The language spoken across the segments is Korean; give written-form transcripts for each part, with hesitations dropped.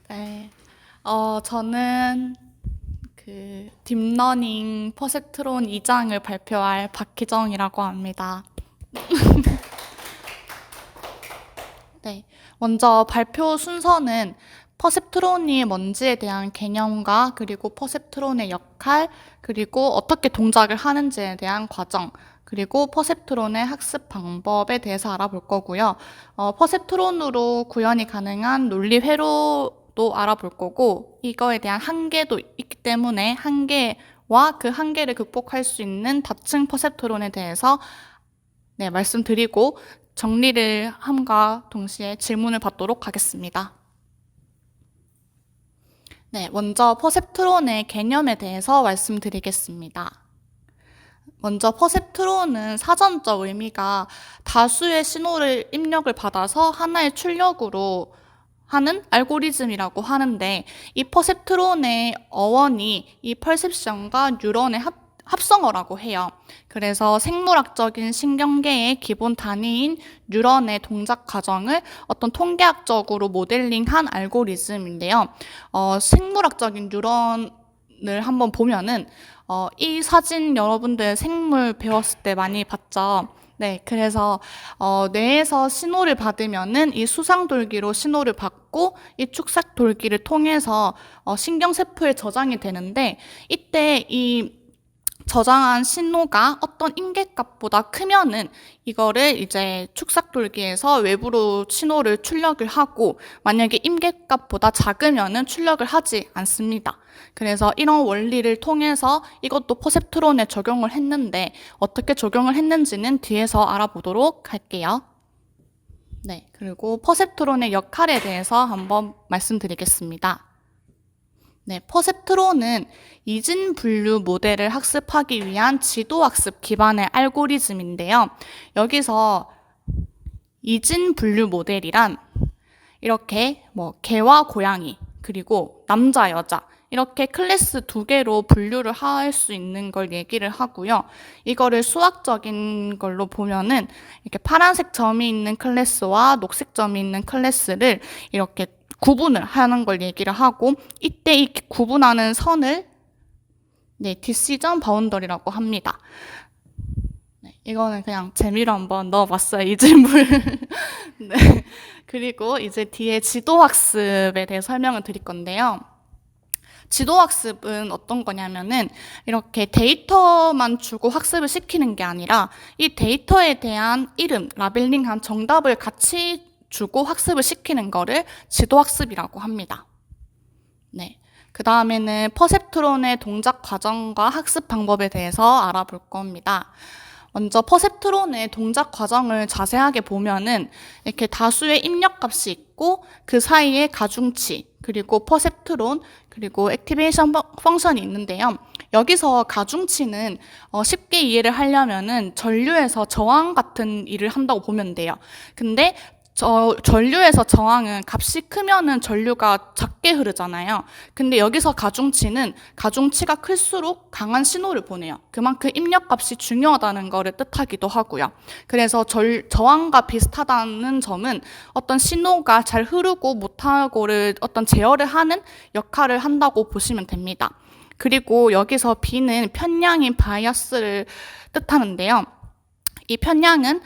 네. 저는 딥러닝 퍼셉트론 2장을 발표할 박희정이라고 합니다. 네. 먼저 발표 순서는 퍼셉트론이 뭔지에 대한 개념과 그리고 퍼셉트론의 역할, 그리고 어떻게 동작을 하는지에 대한 과정, 그리고 퍼셉트론의 학습 방법에 대해서 알아볼 거고요. 퍼셉트론으로 구현이 가능한 논리 회로도 알아볼 거고, 이거에 대한 한계도 있기 때문에 한계와 그 한계를 극복할 수 있는 다층 퍼셉트론에 대해서 말씀드리고 정리를 함과 동시에 질문을 받도록 하겠습니다. 네, 먼저 퍼셉트론의 개념에 대해서 말씀드리겠습니다. 먼저 퍼셉트론은 사전적 의미가 다수의 신호를 입력을 받아서 하나의 출력으로 하는 알고리즘이라고 하는데, 이 퍼셉트론의 어원이 이 퍼셉션과 뉴런의 합성어라고 해요. 그래서 생물학적인 신경계의 기본 단위인 뉴런의 동작 과정을 어떤 통계학적으로 모델링한 알고리즘인데요. 생물학적인 뉴런을 한번 보면은 이 사진 여러분들 생물 배웠을 때 많이 봤죠. 네, 그래서 뇌에서 신호를 받으면은 이 수상돌기로 신호를 받고 이 축삭돌기를 통해서 신경세포에 저장이 되는데, 이때 이 저장한 신호가 어떤 임계값보다 크면은 이거를 이제 축삭돌기에서 외부로 신호를 출력을 하고, 만약에 임계값보다 작으면은 출력을 하지 않습니다. 그래서 이런 원리를 통해서 이것도 퍼셉트론에 적용을 했는데, 어떻게 적용을 했는지는 뒤에서 알아보도록 할게요. 네, 그리고 퍼셉트론의 역할에 대해서 한번 말씀드리겠습니다. 네, 퍼셉트론은 이진 분류 모델을 학습하기 위한 지도학습 기반의 알고리즘인데요. 여기서 이진 분류 모델이란 이렇게 개와 고양이, 그리고 남자, 여자, 이렇게 클래스 2개로 분류를 할 수 있는 걸 얘기를 하고요. 이거를 수학적인 걸로 보면은 이렇게 파란색 점이 있는 클래스와 녹색 점이 있는 클래스를 이렇게 구분을 하는 걸 얘기를 하고, 이때 이 구분하는 선을 디시전 바운더리라고 합니다. 이거는 그냥 재미로 한번 넣어봤어요, 이 질문. 네. 그리고 이제 뒤에 지도학습에 대해 설명을 드릴 건데요. 지도학습은 어떤 거냐면은 이렇게 데이터만 주고 학습을 시키는 게 아니라 이 데이터에 대한 이름, 라벨링한 정답을 같이 주고 학습을 시키는 거를 지도학습이라고 합니다. 네. 그 다음에는 퍼셉트론의 동작 과정과 학습 방법에 대해서 알아볼 겁니다. 먼저 퍼셉트론의 동작 과정을 자세하게 보면은 이렇게 다수의 입력값이 있고 그 사이에 가중치, 그리고 퍼셉트론, 그리고 액티베이션 펑션이 있는데요. 여기서 가중치는 쉽게 이해를 하려면은 전류에서 저항 같은 일을 한다고 보면 돼요. 근데 전류에서 저항은 값이 크면은 전류가 작게 흐르잖아요. 근데 여기서 가중치는 가중치가 클수록 강한 신호를 보내요. 그만큼 입력값이 중요하다는 것을 뜻하기도 하고요. 그래서 저항과 비슷하다는 점은 어떤 신호가 잘 흐르고 못하고를 어떤 제어를 하는 역할을 한다고 보시면 됩니다. 그리고 여기서 B는 편향인 바이어스를 뜻하는데요. 이 편향은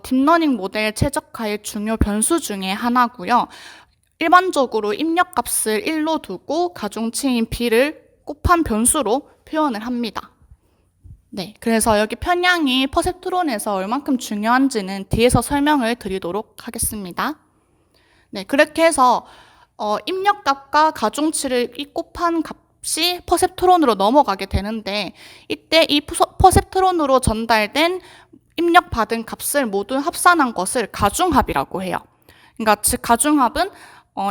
딥러닝 모델 최적화의 중요 변수 중에 하나고요. 일반적으로 입력값을 1로 두고 가중치인 B를 곱한 변수로 표현을 합니다. 네, 그래서 여기 편향이 퍼셉트론에서 얼만큼 중요한지는 뒤에서 설명을 드리도록 하겠습니다. 네, 그렇게 해서 입력값과 가중치를 곱한 값이 퍼셉트론으로 넘어가게 되는데, 이때 이 퍼셉트론으로 전달된 입력받은 값을 모두 합산한 것을 가중합이라고 해요. 그러니까 즉 가중합은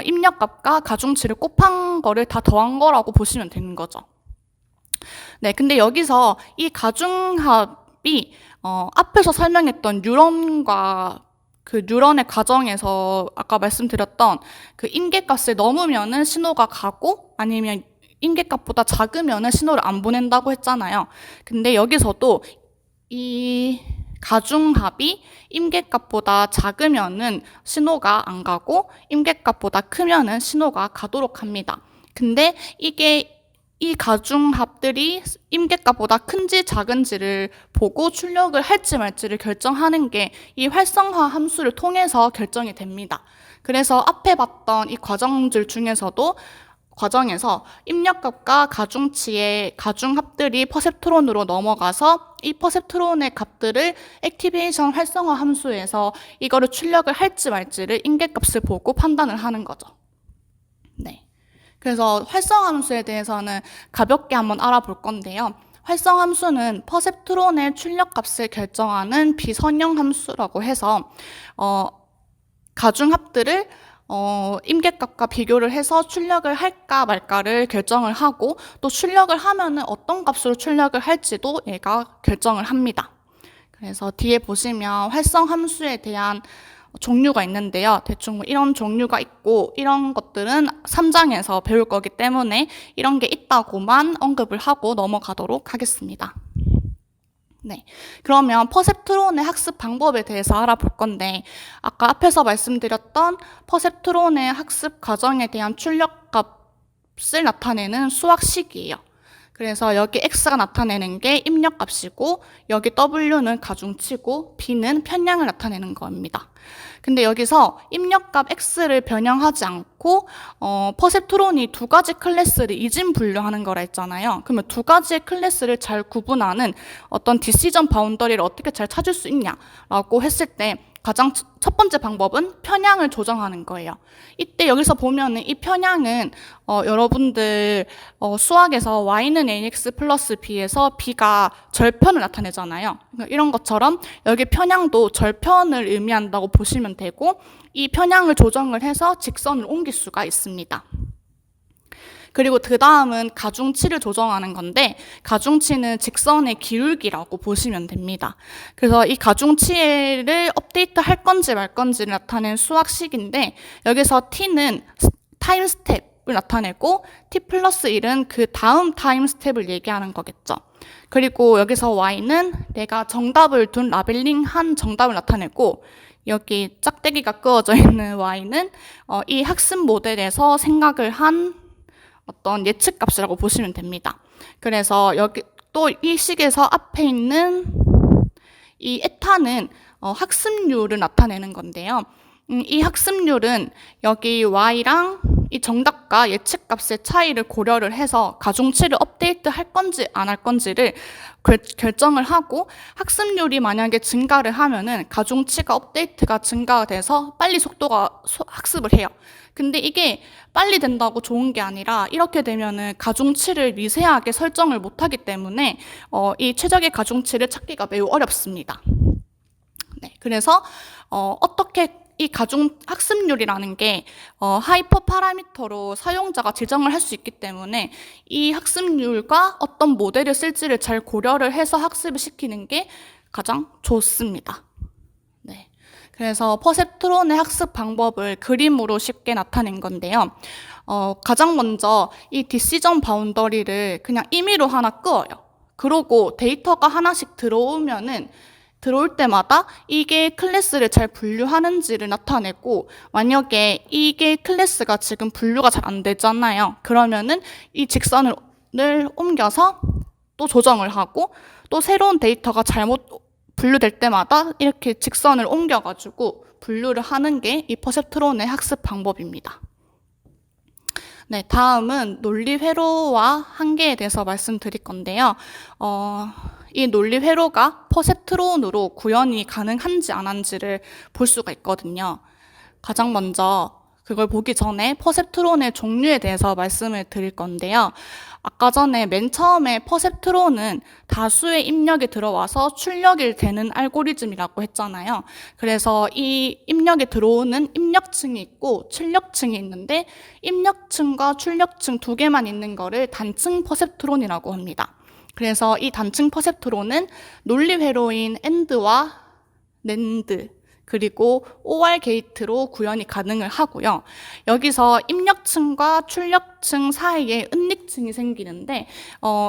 입력값과 가중치를 곱한 거를 다 더한 거라고 보시면 되는 거죠. 네, 근데 여기서 이 가중합이 앞에서 설명했던 뉴런과 그 뉴런의 과정에서 아까 말씀드렸던 그 임계값을 넘으면은 신호가 가고, 아니면 임계값보다 작으면은 신호를 안 보낸다고 했잖아요. 근데 여기서도 이 가중합이 임계값보다 작으면은 신호가 안 가고 임계값보다 크면은 신호가 가도록 합니다. 근데 이 가중합들이 임계값보다 큰지 작은지를 보고 출력을 할지 말지를 결정하는 게 이 활성화 함수를 통해서 결정이 됩니다. 그래서 앞에 봤던 이 과정에서 입력값과 가중치의 가중합들이 퍼셉트론으로 넘어가서 이 퍼셉트론의 값들을 액티베이션 활성화 함수에서 이거를 출력을 할지 말지를 임계값을 보고 판단을 하는 거죠. 네. 그래서 활성화 함수에 대해서는 가볍게 한번 알아볼 건데요. 활성화 함수는 퍼셉트론의 출력값을 결정하는 비선형 함수라고 해서 가중합들을 임계값과 비교를 해서 출력을 할까 말까를 결정을 하고 또 출력을 하면은 어떤 값으로 출력을 할지도 얘가 결정을 합니다. 그래서 뒤에 보시면 활성 함수에 대한 종류가 있는데요. 대충 이런 종류가 있고 이런 것들은 3장에서 배울 거기 때문에 이런 게 있다고만 언급을 하고 넘어가도록 하겠습니다. 네, 그러면 퍼셉트론의 학습 방법에 대해서 알아볼 건데 아까 앞에서 말씀드렸던 퍼셉트론의 학습 과정에 대한 출력값을 나타내는 수학식이에요. 그래서 여기 x가 나타내는 게 입력값이고 여기 w는 가중치고 b는 편향을 나타내는 겁니다. 근데 여기서 입력값 x를 변형하지 않고 퍼셉트론이 두 가지 클래스를 이진 분류하는 거라 했잖아요. 그러면 두 가지의 클래스를 잘 구분하는 어떤 디시전 바운더리를 어떻게 잘 찾을 수 있냐라고 했을 때 가장 첫 번째 방법은 편향을 조정하는 거예요. 이때 여기서 보면은 이 편향은 여러분들 수학에서 y는 ax 플러스 b에서 b가 절편을 나타내잖아요. 그러니까 이런 것처럼 여기 편향도 절편을 의미한다고 보시면 되고 이 편향을 조정을 해서 직선을 옮길 수가 있습니다. 그리고 그 다음은 가중치를 조정하는 건데 가중치는 직선의 기울기라고 보시면 됩니다. 그래서 이 가중치를 업데이트 할 건지 말 건지를 나타낸 수학식인데 여기서 t는 타임 스텝을 나타내고 t 플러스 1은 그 다음 타임 스텝을 얘기하는 거겠죠. 그리고 여기서 y는 내가 정답을 둔 라벨링한 정답을 나타내고 여기 짝대기가 그어져 있는 y는 이 학습 모델에서 생각을 한 어떤 예측값이라고 보시면 됩니다. 그래서 여기 또 이 식에서 앞에 있는 이 에타는 학습률을 나타내는 건데요. 이 학습률은 여기 y랑 이 정답과 예측값의 차이를 고려를 해서 가중치를 업데이트 할 건지 안 할 건지를 결정을 하고 학습률이 만약에 증가를 하면은 가중치가 업데이트가 증가가 돼서 빨리 속도가 학습을 해요. 근데 이게 빨리 된다고 좋은 게 아니라 이렇게 되면은 가중치를 미세하게 설정을 못하기 때문에 이 최적의 가중치를 찾기가 매우 어렵습니다. 네, 그래서 어떻게 이 가중 학습률이라는 게 하이퍼 파라미터로 사용자가 지정을 할 수 있기 때문에 이 학습률과 어떤 모델을 쓸지를 잘 고려를 해서 학습을 시키는 게 가장 좋습니다. 네. 그래서 퍼셉트론의 학습 방법을 그림으로 쉽게 나타낸 건데요. 가장 먼저 이 디시전 바운더리를 그냥 임의로 하나 끄어요. 그러고 데이터가 하나씩 들어올 때마다 이게 클래스를 잘 분류하는지를 나타내고 만약에 이게 클래스가 지금 분류가 잘 안 되잖아요. 그러면은 이 직선을 옮겨서 또 조정을 하고 또 새로운 데이터가 잘못 분류될 때마다 이렇게 직선을 옮겨가지고 분류를 하는 게 이 퍼셉트론의 학습 방법입니다. 네, 다음은 논리 회로와 한계에 대해서 말씀드릴 건데요. 이 논리 회로가 퍼셉트론으로 구현이 가능한지 안 한지를 볼 수가 있거든요. 가장 먼저 그걸 보기 전에 퍼셉트론의 종류에 대해서 말씀을 드릴 건데요. 아까 전에 맨 처음에 퍼셉트론은 다수의 입력이 들어와서 출력이 되는 알고리즘이라고 했잖아요. 그래서 이 입력이 들어오는 입력층이 있고 출력층이 있는데 입력층과 출력층 두 개만 있는 거를 단층 퍼셉트론이라고 합니다. 그래서 이 단층 퍼셉트론은 논리 회로인 AND와 NAND 그리고 OR 게이트로 구현이 가능을 하고요. 여기서 입력층과 출력층 사이에 은닉층이 생기는데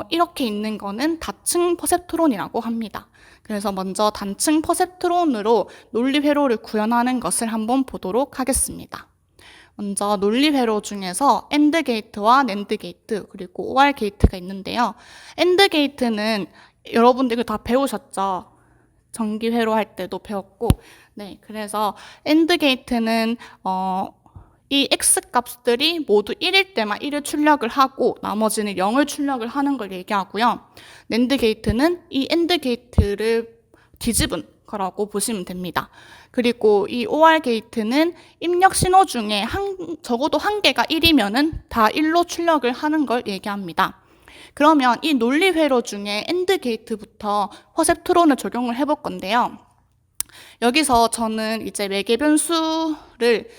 이렇게 있는 거는 다층 퍼셉트론이라고 합니다. 그래서 먼저 단층 퍼셉트론으로 논리 회로를 구현하는 것을 한번 보도록 하겠습니다. 먼저 논리 회로 중에서 AND 게이트와 NAND 게이트 그리고 OR 게이트가 있는데요. AND 게이트는 여러분들 다 배우셨죠? 전기 회로 할 때도 배웠고, 네, 그래서 AND 게이트는 이 x 값들이 모두 1일 때만 1을 출력을 하고 나머지는 0을 출력을 하는 걸 얘기하고요. NAND 게이트는 이 AND 게이트를 뒤집은 거라고 보시면 됩니다. 그리고 이 OR 게이트는 입력 신호 중에 적어도 한 개가 1이면은 다 1로 출력을 하는 걸 얘기합니다. 그러면 이 논리 회로 중에 AND 게이트부터 퍼셉트론을 적용을 해볼 건데요. 여기서 저는 이제 매개 변수를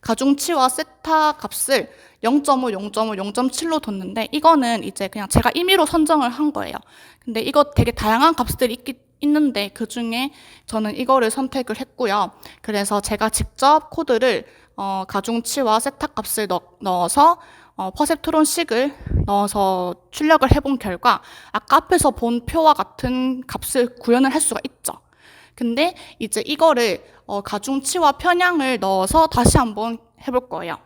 가중치와 세타 값을 0.5, 0.5, 0.7로 뒀는데 이거는 이제 그냥 제가 임의로 선정을 한 거예요. 근데 이거 되게 다양한 값들이 있는데 그 중에 저는 이거를 선택을 했고요. 그래서 제가 직접 코드를 가중치와 세타 값을 넣어서 퍼셉트론식을 넣어서 출력을 해본 결과 아까 앞에서 본 표와 같은 값을 구현을 할 수가 있죠. 근데 이제 이거를 가중치와 편향을 넣어서 다시 한번 해볼 거예요.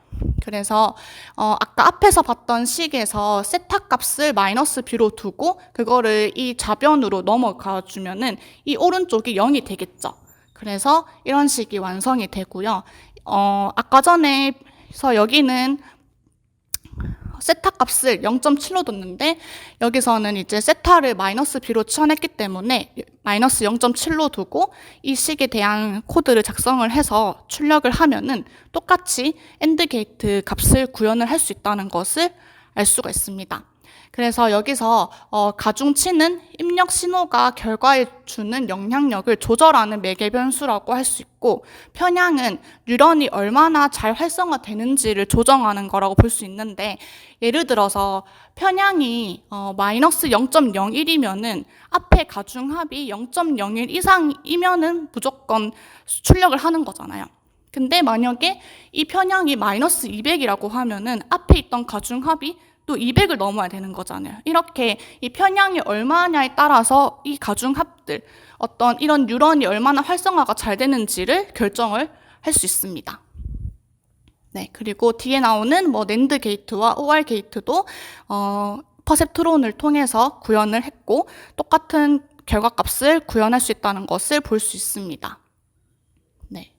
그래서 아까 앞에서 봤던 식에서 세타 값을 마이너스 b로 두고 그거를 이 좌변으로 넘어가 주면은 이 오른쪽이 0이 되겠죠. 그래서 이런 식이 완성이 되고요. 아까 전에서 여기는 세타 값을 0.7로 뒀는데 여기서는 이제 세타를 마이너스 b로 치환했기 때문에 마이너스 0.7로 두고 이 식에 대한 코드를 작성을 해서 출력을 하면은 똑같이 AND 게이트 값을 구현을 할 수 있다는 것을 알 수가 있습니다. 그래서 여기서 가중치는 입력 신호가 결과에 주는 영향력을 조절하는 매개 변수라고 할 수 있고 편향은 뉴런이 얼마나 잘 활성화되는지를 조정하는 거라고 볼 수 있는데 예를 들어서 편향이 마이너스 0.01이면은 앞에 가중합이 0.01 이상이면은 무조건 출력을 하는 거잖아요. 근데 만약에 이 편향이 마이너스 200이라고 하면은 앞에 있던 가중합이 또 200을 넘어야 되는 거잖아요. 이렇게 이 편향이 얼마냐에 따라서 이 가중합들, 어떤 이런 뉴런이 얼마나 활성화가 잘 되는지를 결정을 할 수 있습니다. 네, 그리고 뒤에 나오는 뭐 NAND 게이트와 OR 게이트도 퍼셉트론을 통해서 구현을 했고 똑같은 결과값을 구현할 수 있다는 것을 볼 수 있습니다. 네.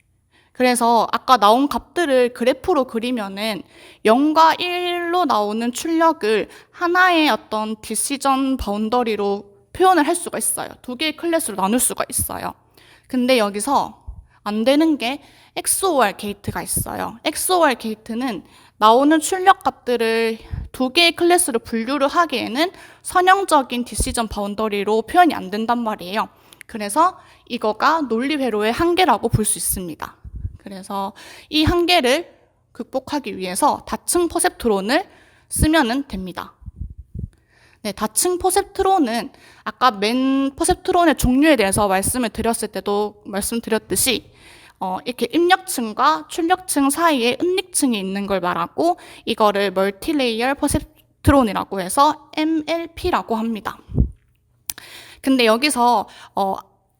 그래서 아까 나온 값들을 그래프로 그리면은 0과 1로 나오는 출력을 하나의 어떤 디시전 바운더리로 표현을 할 수가 있어요. 두 개의 클래스로 나눌 수가 있어요. 근데 여기서 안 되는 게 XOR 게이트가 있어요. XOR 게이트는 나오는 출력 값들을 두 개의 클래스로 분류를 하기에는 선형적인 디시전 바운더리로 표현이 안 된단 말이에요. 그래서 이거가 논리 회로의 한계라고 볼 수 있습니다. 그래서 이 한계를 극복하기 위해서 다층 퍼셉트론을 쓰면 됩니다. 네, 다층 퍼셉트론은 아까 맨 퍼셉트론의 종류에 대해서 말씀을 드렸을 때도 말씀드렸듯이 이렇게 입력층과 출력층 사이에 은닉층이 있는 걸 말하고 이거를 멀티레이어 퍼셉트론이라고 해서 MLP라고 합니다. 근데 여기서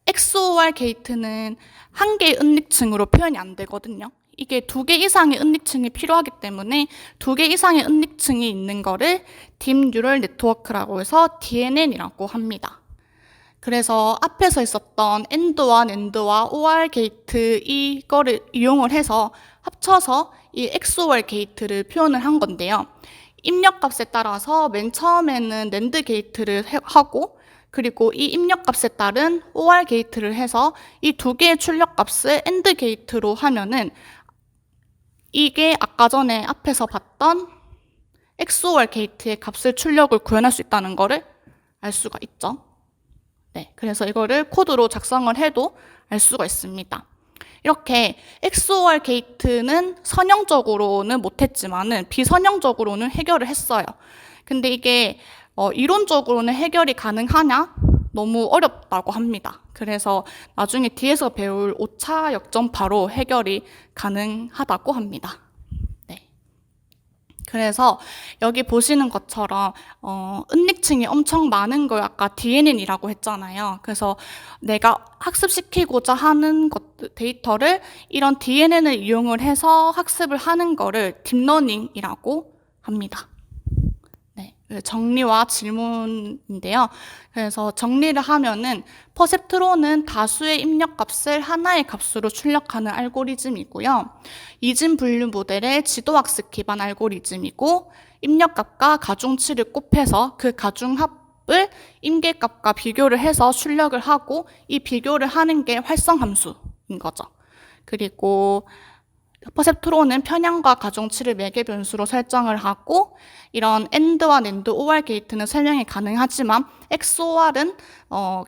XOR 게이트는 한 개의 은닉층으로 표현이 안 되거든요. 이게 두 개 이상의 은닉층이 필요하기 때문에 두 개 이상의 은닉층이 있는 거를 딥 뉴럴 네트워크라고 해서 DNN이라고 합니다. 그래서 앞에서 있었던 AND와 NAND와 OR 게이트 이거를 이용을 해서 합쳐서 이 XOR 게이트를 표현을 한 건데요. 입력값에 따라서 맨 처음에는 NAND 게이트를 하고 그리고 이 입력값에 따른 OR 게이트를 해서 이 두 개의 출력값을 AND 게이트로 하면은 이게 아까 전에 앞에서 봤던 XOR 게이트의 값을 출력을 구현할 수 있다는 거를 알 수가 있죠. 네, 그래서 이거를 코드로 작성을 해도 알 수가 있습니다. 이렇게 XOR 게이트는 선형적으로는 못했지만은 비선형적으로는 해결을 했어요. 근데 이게 이론적으로는 해결이 가능하냐? 너무 어렵다고 합니다. 그래서 나중에 뒤에서 배울 5차 역전파로 해결이 가능하다고 합니다. 네. 그래서 여기 보시는 것처럼 은닉층이 엄청 많은 걸 아까 DNN이라고 했잖아요. 그래서 내가 학습시키고자 하는 데이터를 이런 DNN을 이용을 해서 학습을 하는 거를 딥러닝이라고 합니다. 네, 정리와 질문인데요. 그래서 정리를 하면은 퍼셉트론은 다수의 입력값을 하나의 값으로 출력하는 알고리즘이고요. 이진 분류 모델의 지도학습 기반 알고리즘이고 입력값과 가중치를 곱해서 그 가중합을 임계값과 비교를 해서 출력을 하고 이 비교를 하는 게 활성함수인 거죠. 그리고 퍼셉트론은 편향과 가중치를 매개 변수로 설정을 하고 이런 AND와 NAND, OR 게이트는 설명이 가능하지만 XOR은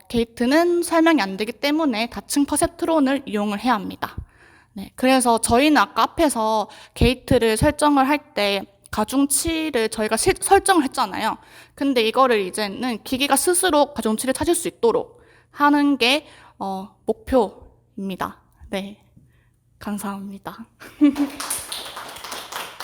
게이트는 설명이 안 되기 때문에 다층 퍼셉트론을 이용을 해야 합니다. 네, 그래서 저희는 아까 앞에서 게이트를 설정을 할 때 가중치를 저희가 설정을 했잖아요. 근데 이거를 이제는 기기가 스스로 가중치를 찾을 수 있도록 하는 게 목표입니다. 네. 감사합니다.